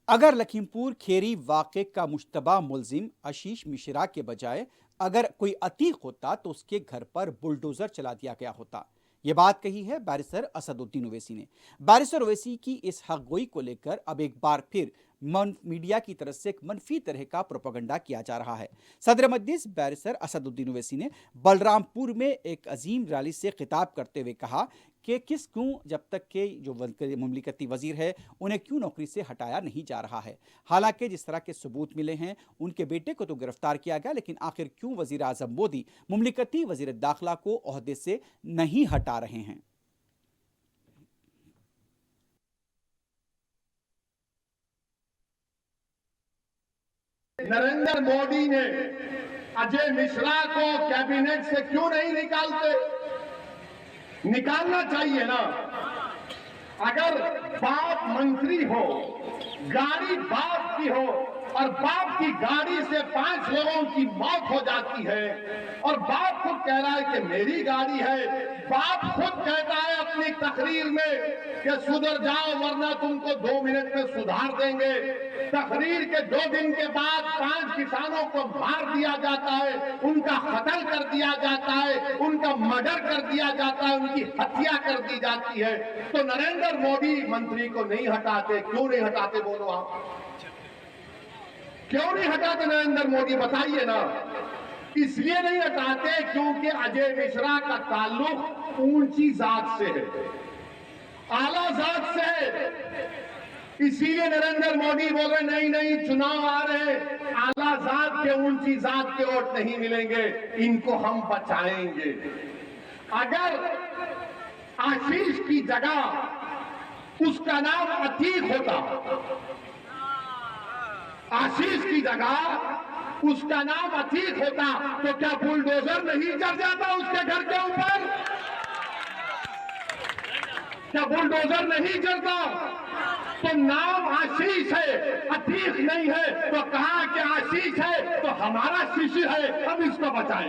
अगर लखीमपुर खेरी वाक़े का मुश्तबा मुलजिम आशीष मिश्रा के बजाय अगर कोई अतीक होता तो उसके घर पर बुलडोजर चला दिया गया होता। यह बात कही है बैरिस्टर असदुद्दीन ओवैसी ने। बैरिस्टर ओवैसी की इस हक़गोई को लेकर अब एक बार फिर मीडिया की तरफ से एक मनफी तरह का प्रोपेगेंडा किया जा रहा है। सदर मजलिस बैरिस्टर असदुद्दीन ओवैसी ने बलरामपुर में एक अजीम रैली से खिताब करते हुए कहा कि क्यों जब तक के जो मुमलिकती वजीर है उन्हें क्यों नौकरी से हटाया नहीं जा रहा है। हालांकि जिस तरह के सबूत मिले हैं, उनके बेटे को तो गिरफ्तार किया गया, लेकिन आखिर क्यों वजीर आजम मोदी मुमलिकती वजीर दाखिला को ओहदे से नहीं हटा रहे हैं। नरेंद्र मोदी ने अजय मिश्रा को कैबिनेट से क्यों नहीं निकालते? निकालना चाहिए ना। अगर बाप मंत्री हो, गाड़ी बाप की हो और बाप की गाड़ी से 5 लोगों की मौत हो जाती है और बाप खुद कह रहा है कि मेरी गाड़ी है, बाप खुद कहता है अपनी तकरीर में कि सुधर जाओ वरना तुमको 2 मिनट में सुधार देंगे। तकरीर के 2 दिन के बाद 5 किसानों को मार दिया जाता है, उनका कत्ल कर दिया जाता है, उनका मर्डर कर दिया जाता है, उनकी हत्या कर दी जाती है। तो नरेंद्र मोदी मंत्री को नहीं हटाते। क्यों नहीं हटाते बोलो आप? क्यों नहीं हटाते नरेंद्र मोदी? बताइए ना। इसलिए नहीं हटाते क्योंकि अजय मिश्रा का ताल्लुक ऊंची जात से है, आला जात से है। इसीलिए नरेंद्र मोदी बोल रहे नहीं नहीं, चुनाव आ रहे, आला जात के ऊंची जात के वोट नहीं मिलेंगे, इनको हम बचाएंगे। अगर आशीष की जगह उसका नाम अतीक होता, आशीष की जगह उसका नाम अतीक होता, तो क्या बुलडोजर नहीं चढ़ जाता उसके घर के ऊपर? क्या बुलडोजर नहीं चढ़ता? तो नाम आशीष है, अतीक नहीं है, तो कहा कि आशीष है तो हमारा शिशु है, हम इसको बचाएंगे।